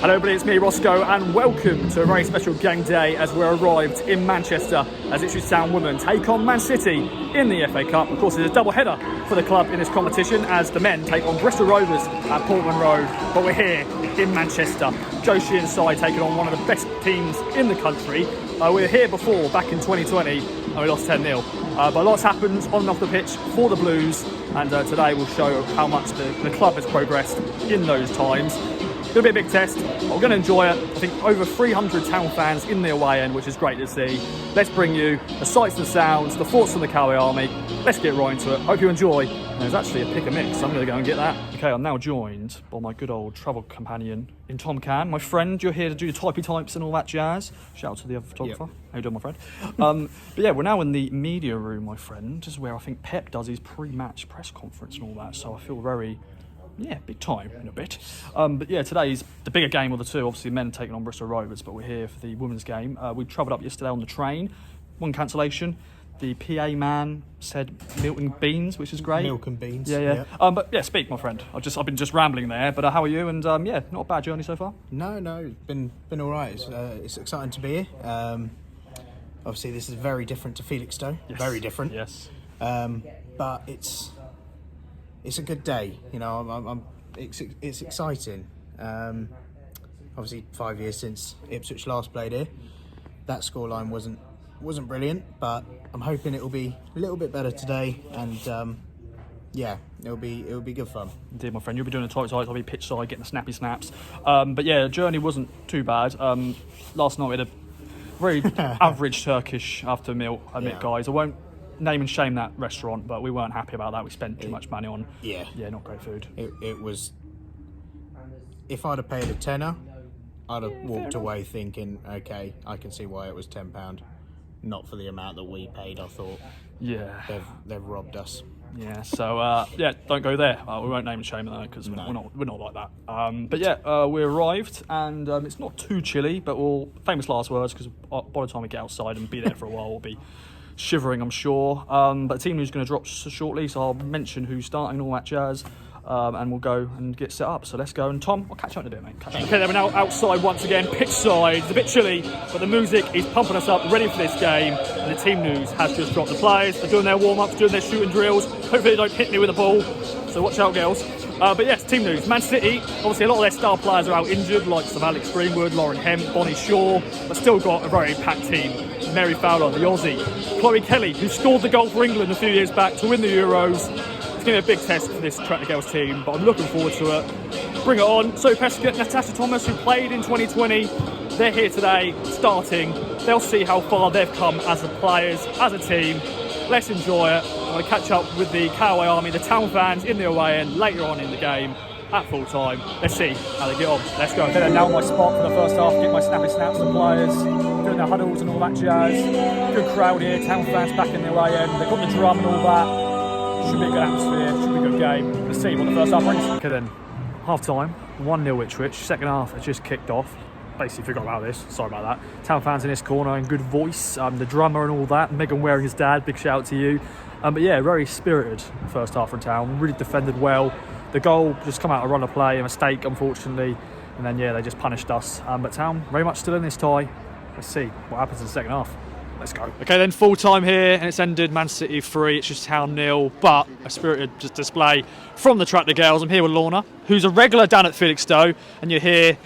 Hello everybody, it's me Roscoe and welcome to a very special game day as we're arrived in Manchester as Ipswich Town Women take on Man City in the FA Cup. Of course, it's a double header for the club in this competition as the men take on Bristol Rovers at Portman Road, but we're here in Manchester. Joe Sheehan's side taking on one of the best teams in the country. We were here before, back in 2020, and we lost 10-0. But lots happened on and off the pitch for the Blues, and today we'll show how much the club has progressed in those times. It's going to be a big test, but we're going to enjoy it. I think over 300 Town fans in the away end, which is great to see. Let's bring you the sights and sounds, the thoughts from the Cowboy Army. Let's get right into it. Hope you enjoy. And there's actually a pick and mix, so I'm going to go and get that. Okay, I'm now joined by my good old travel companion in Tom Can. My friend, you're here to do the typey types and all that jazz. Shout out to the other photographer. Yep. How you doing, my friend? But yeah, we're now in the media room, my friend. This is where I think Pep does his pre-match press conference and all that, so I feel very... yeah, big time in a bit. But yeah, today's the bigger game of the two. Obviously, men taking on Bristol Rovers, but we're here for the women's game. We travelled up yesterday on the train. One cancellation. The PA man said milk and beans, which is great. Milk and beans. Yeah. But yeah, speak, my friend. I've been just rambling there. But how are you? And yeah, not a bad journey so far. No, it's been all right. It's exciting to be here. Obviously, this is very different to Felixstowe. Yes. Very different. Yes. But it's a good day, you know. It's exciting. Obviously, 5 years since Ipswich last played here. That scoreline wasn't brilliant, but I'm hoping it will be a little bit better today. And yeah, it'll be good fun. Indeed, my friend. You'll be doing the tight sides. I'll be pitch side, getting the snappy snaps. But yeah, the journey wasn't too bad. Last night we had a very average Turkish after meal. I admit, guys. I won't name and shame that restaurant, but we weren't happy about that. We spent too much money on not great food. It was, if I'd have paid a tenner, I'd have walked away thinking, okay, I can see why it was £10, not for the amount that we paid. I thought, they've robbed us. Yeah, so don't go there. We won't name and shame that because we're not like that. But yeah, we arrived and it's not too chilly, but famous last words, because by the time we get outside and be there for a while, we'll be shivering, I'm sure. But the team is going to drop shortly, so I'll mention who's starting, all that jazz, and we'll go and get set up. So let's go. And Tom, I'll catch you up in a bit, mate. Okay, then we're now outside once again, pitch side. It's a bit chilly, but the music is pumping us up, ready for this game. And the team news has just dropped. The players are doing their warm-ups, doing their shooting drills. Hopefully they don't hit me with a ball, so watch out, girls. But yes, team news. Man City, obviously a lot of their star players are out injured, like some Alex Greenwood, Lauren Hemp, Bonnie Shaw, but still got a very packed team. Mary Fowler, the Aussie. Chloe Kelly, who scored the goal for England a few years back to win the Euros. It's going to be a big test for this Tractor Girls team, but I'm looking forward to it. Bring it on. Sophie Pescott, Natasha Thomas, who played in 2020. They're here today, starting. They'll see how far they've come as the players, as a team. Let's enjoy it. I'm going to catch up with the Cowboy Army, the Town fans in the away end later on in the game at full time. Let's see how they get on. Let's go. Okay, now my spot for the first half, get my snappy snaps of the players, doing their huddles and all that jazz. Good crowd here, Town fans back in the away end. They've got the drum and all that. Should be a good atmosphere, should be a good game. Let's see what the first half brings. Okay then, half time, 1-0 Ipswich. Second half has just kicked off. Basically forgot about this, sorry about that. Town fans in this corner in good voice, the drummer and all that. Megan wearing his dad, big shout out to you. But yeah, very spirited first half from Town, really defended well. The goal just come out of run of play, a mistake unfortunately, and then yeah, they just punished us. But Town very much still in this tie. Let's see what happens in the second half. Let's go. Okay then, full time here, and it's ended Man City 3, it's just Town 0, but a spirited display from the Tractor Girls. I'm here with Lorna, who's a regular down at Felixstowe, and you're here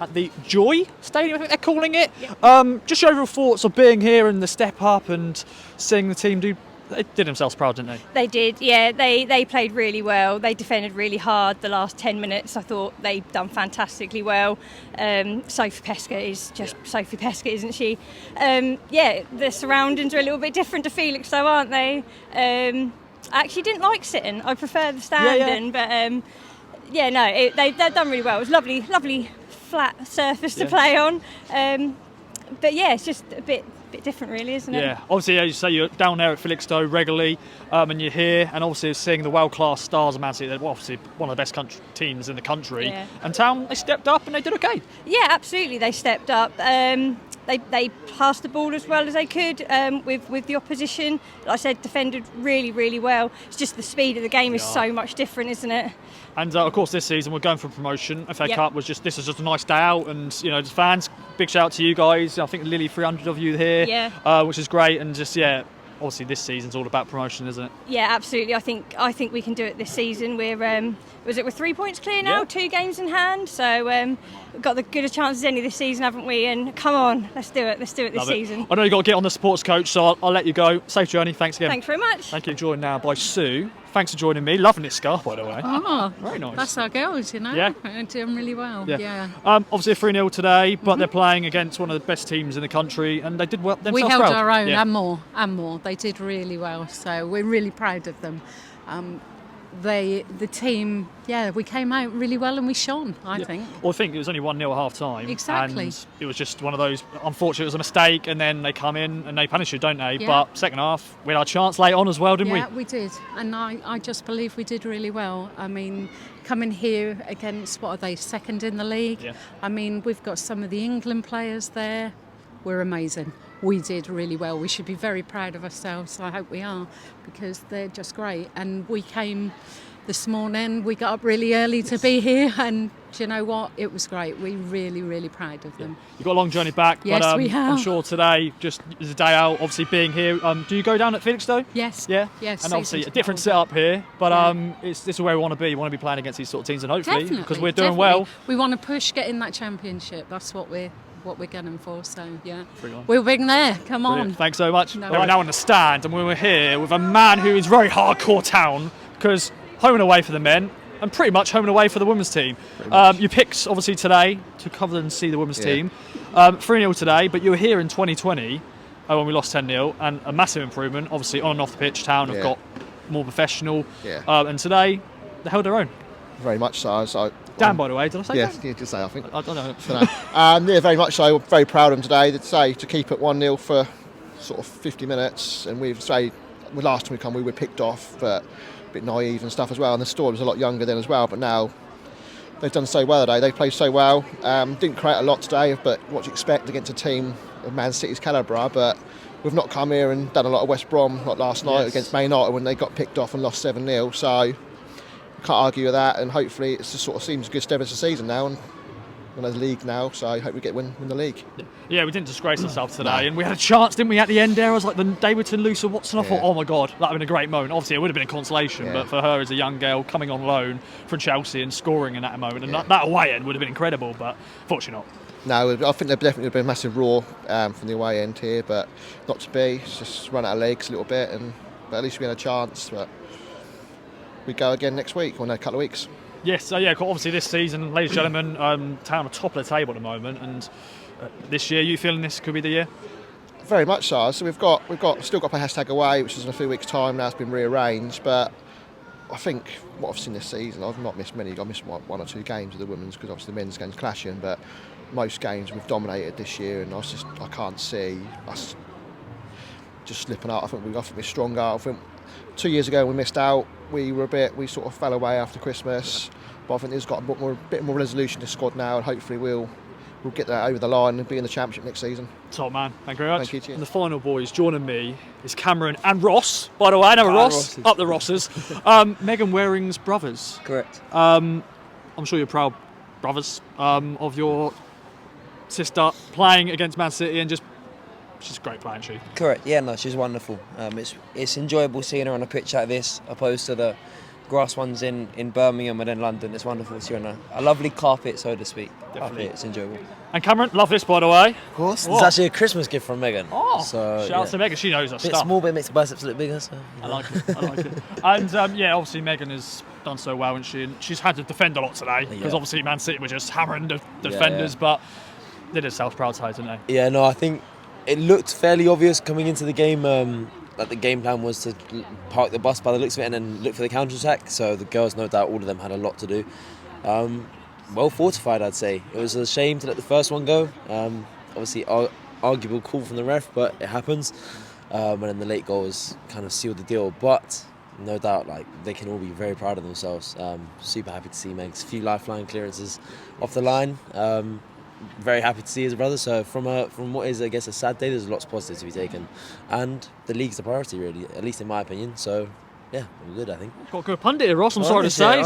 at the Joy Stadium, I think they're calling it. Yep. Just your overall thoughts of being here and the step up and seeing the team do. They did themselves proud, didn't they? They did, yeah. They played really well. They defended really hard the last 10 minutes. I thought they'd done fantastically well. Sophie Pescott is just Sophie Pescott, isn't she? Yeah, the surroundings are a little bit different to Felixstowe, aren't they? I actually didn't like sitting. I prefer the standing, but they've done really well. It was lovely flat surface to play on. But yeah, it's just a bit different really, isn't it? Yeah, obviously as you say, you're down there at Felixstowe regularly, and you're here and obviously seeing the world-class stars of Man City. They're obviously one of the best teams in the country, and Town, they stepped up and they did okay. Yeah, absolutely, they stepped up. they passed the ball as well as they could with the opposition. Like I said, defended really, really well. It's just the speed of the game is so much different, isn't it? And of course, this season we're going for promotion. FA Yep. Cup was just a nice day out, and just fans. Big shout out to you guys. I think Lily 300 of you here, which is great, and just obviously this season's all about promotion, isn't it? Yeah, absolutely. I think we can do it this season. We're 3 points clear now, 2 games in hand. So we've got the good a chance as any this season, haven't we? And come on, let's do it. Let's do it this season. I know you've got to get on the sports coach, so I'll let you go. Safe journey. Thanks again. Thanks very much. Thank you. Joined now by Sue. Thanks for joining me. Loving this scarf, by the way. Oh, very nice. That's our girls, Yeah. They're doing really well. Yeah. Obviously a 3-0 today, but they're playing against one of the best teams in the country, and they did well themselves. We held proud. our own Yeah. and more. They did really well, so we're really proud of them. The team, we came out really well and we shone, I think. Well, I think it was only 1-0 at half time. Exactly. And it was just one of those, unfortunately, it was a mistake, and then they come in and they punish you, don't they? Yeah. But second half, we had our chance late on as well, didn't we? Yeah, we did. And I just believe we did really well. I mean, coming here against, what are they, second in the league? Yeah. I mean, we've got some of the England players there. We're amazing. We did really well. We should be very proud of ourselves. I hope we are, because they're just great. And we came this morning, we got up really early to be here, and do you know what? It was great. We're really, really proud of them. You've got a long journey back, Yes, but we have. I'm sure today just is a day out, obviously being here. Do you go down at Felixstowe? Yes. Yeah? Yes. And obviously a season's different over. setup here, but this is where we want to be. We want to be playing against these sort of teams, and hopefully, Definitely, because we're doing definitely. well. We want to push, get in that championship. That's what we're gunning for. So yeah, Bring on. we'll bring there. Come on. Brilliant. Thanks so much. No We're worries. now in the stand, and we were here with a man who is very hardcore town, because home and away for the men, and pretty much home and away for the women's team. You picked, obviously, today to cover and see the women's team. 3-0 today, but you were here in 2020 when we lost 10-0, and a massive improvement. Obviously, on and off the pitch, Town have got more professional. Yeah. And today, they held their own. Very much so. Dan, by the way, did I say Yes, that? you did say, I think. I don't know. Yeah, very much so. We're very proud of them today. They'd say to keep it 1-0 for sort of 50 minutes, and last time we come, we were picked off, but a bit naive and stuff as well. And the story was a lot younger then as well, but now they've done so well today. They played so well. Didn't create a lot today, but what you expect against a team of Man City's calibre. But we've not come here and done a lot of West Brom like last night against Man United when they got picked off and lost 7-0. So can't argue with that, and hopefully it just sort of seems a good step into the season now, and there's league now, so I hope we win the league. Yeah, we didn't disgrace ourselves today, and we had a chance, didn't we, at the end there? I was like the Davidson, Lucia Watson. I thought, oh my God, that would have been a great moment. Obviously, it would have been a consolation, but for her as a young girl coming on loan from Chelsea and scoring in that moment, and that away end would have been incredible, but fortunately not. No, I think there definitely been a massive roar from the away end here, but not to be. It's just run out of legs a little bit, but at least we had a chance. But we go again next week or in a couple of weeks. Yes, obviously this season, ladies and gentlemen, Town are top of the table at the moment, and this year, you feeling this could be the year? Very much so. So we've still got to play hashtag away, which is in a few weeks' time now. It's been rearranged, but I think what I've seen this season, I've not missed many. I missed one or two games of the women's because obviously the men's games clashing, but most games we've dominated this year, and I can't see us just slipping out. I think we're stronger. I think 2 years ago we missed out. We sort of fell away after Christmas, but I think there's got a bit more resolution to the squad now, and hopefully we'll get that over the line and be in the championship next season. Top man, thank you very much. Thank you, cheers. And the final boys joining me is Cameron and Ross. By the way, I know Ross, up the Rosses. Megan Waring's brothers. Correct. I'm sure you're proud brothers of your sister playing against Man City, and she's great playing, she. Correct. Yeah, no, she's wonderful. It's enjoyable seeing her on a pitch like this, opposed to the grass ones in Birmingham and in London. It's wonderful to see her on a lovely carpet, so to speak. Definitely. It's enjoyable. And Cameron, love this, by the way. Of course. What? It's actually a Christmas gift from Megan. Oh, so, shout out to Megan, she knows her Bit stuff. small, but it makes the biceps look bigger. So, I like it. And obviously Megan has done so well, and she's had to defend a lot today because obviously Man City were just hammering the defenders, but they did themselves proud today, didn't they? Yeah, no, I think it looked fairly obvious coming into the game. That the game plan was to park the bus by the looks of it and then look for the counter attack. So the girls, no doubt, all of them had a lot to do. Well fortified, I'd say. It was a shame to let the first one go. Obviously, arguable call from the ref, but it happens. And then the late goals kind of sealed the deal. But no doubt, they can all be very proud of themselves. Super happy to see Megs. A few lifeline clearances off the line. very happy to see his brother. So from what is, I guess, a sad day, there's lots of positives to be taken, and the league's the priority, really, at least in my opinion. So yeah, we're good, I think. Got a good pundit here, Ross. I'm sorry to say.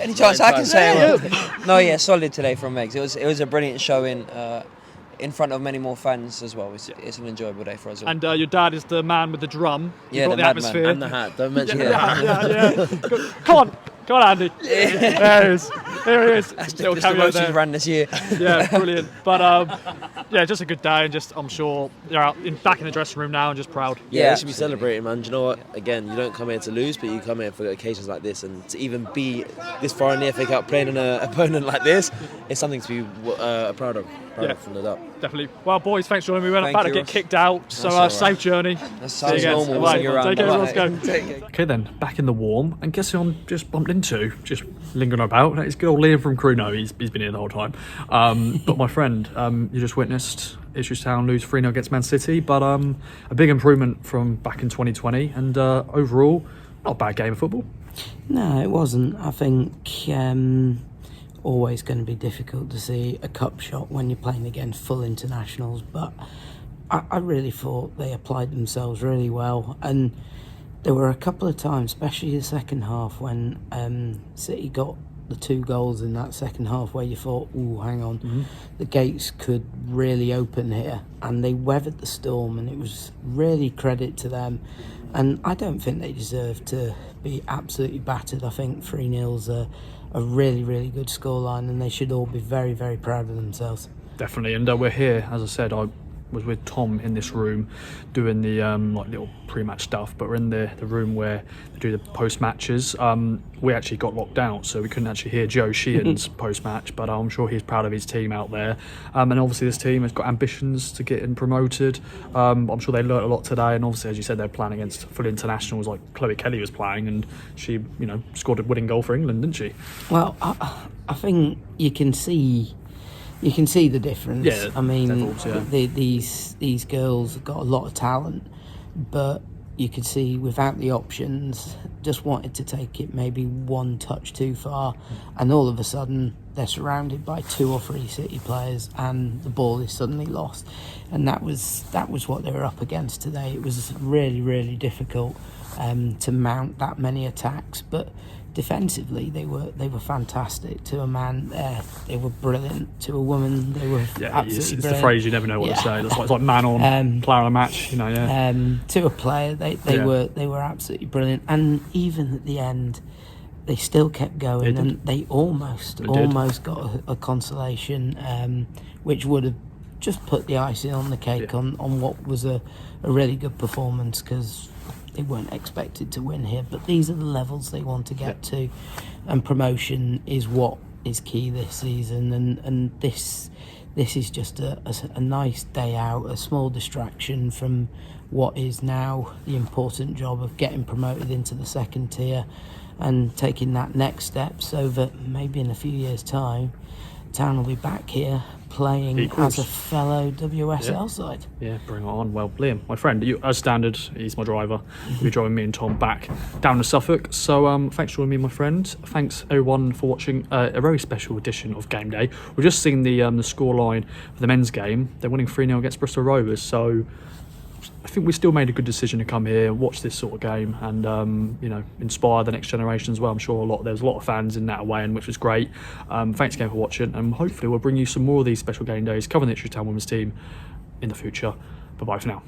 Any chance I can say it? No, yeah, solid today from Megs. It was a brilliant showing. In front of many more fans as well. It's an enjoyable day for us all. And your dad is the man with the drum. Yeah, the atmosphere. And the hat. Don't mention Yeah. Come on, Andy. There he is. Here he is. That's the most he's ran this year. Yeah, brilliant. But yeah, just a good day, and just I'm sure you're out back in the dressing room now and just proud. Yeah, they should be celebrating, man. Do you know what? Again, you don't come here to lose, but you come here for occasions like this, and to even be this far in the FA Cup playing an opponent like this, it's something to be proud of. From the up. Definitely. Well, boys, thanks for joining me. We're Thank about to you, get Ross. kicked out, so That's all safe right. journey. That See you sounds again. normal. Bye. See you around. Take care, Bye. let's go. Okay then, back in the warm, and guess who I'm just bumped into, just lingering about. It's good old Liam from Cruno. He's been here the whole time. But my friend, you just witnessed Ipswich Town lose 3-0 against Man City, but a big improvement from back in 2020, and overall, not a bad game of football. No, it wasn't. I think always going to be difficult to see a cup shot when you're playing against full internationals, but I really thought they applied themselves really well, and there were a couple of times, especially the second half, when City got the 2 goals in that second half, where you thought, ooh, hang on, the gates could really open here, and they weathered the storm, and it was really credit to them. And I don't think they deserve to be absolutely battered. I think 3-0's a really, really good scoreline, and they should all be very, very proud of themselves. Definitely, and we're here, as I said, I was with Tom in this room doing the like little pre-match stuff, but we're in the room where they do the post-matches. We actually got locked out, so we couldn't actually hear Joe Sheehan's post-match, but I'm sure he's proud of his team out there. And obviously this team has got ambitions to get in promoted. I'm sure they learnt a lot today, and obviously, as you said, they're playing against full internationals like Chloe Kelly was playing, and she, scored a winning goal for England, didn't she? Well, I think you can see the difference. Yeah, I mean, levels, yeah. these girls have got a lot of talent, but you could see without the options, just wanted to take it maybe one touch too far, and all of a sudden they're surrounded by 2 or 3 City players, and the ball is suddenly lost. And that was what they were up against today. It was really, really difficult to mount that many attacks, but defensively they were fantastic. To a man, they were brilliant. To a woman, they were absolutely it's brilliant. the phrase you never know what to say. It's like man on, player on a match, To a player, they were absolutely brilliant. And even at the end, they still kept going, and they almost got a consolation, which would have just put the icing on the cake on what was a really good performance, because they weren't expected to win here, but these are the levels they want to get to, and promotion is what is key this season. And this is just a nice day out, a small distraction from what is now the important job of getting promoted into the second tier and taking that next step, so that maybe in a few years' time, Town will be back here playing as a fellow WSL side. Yeah, bring it on. Well, Liam, my friend, you, as standard, he's my driver. You'll be driving me and Tom back down to Suffolk. So thanks for joining me, my friend. Thanks everyone for watching a very special edition of Game Day. We've just seen the scoreline for the men's game. They're winning 3-0 against Bristol Rovers. So I think we still made a good decision to come here, watch this sort of game, and inspire the next generation as well. I'm sure there's a lot of fans in that away, and which was great. Thanks again for watching, and hopefully we'll bring you some more of these special game days covering the Ipswich Town Women's team in the future. Bye bye for now.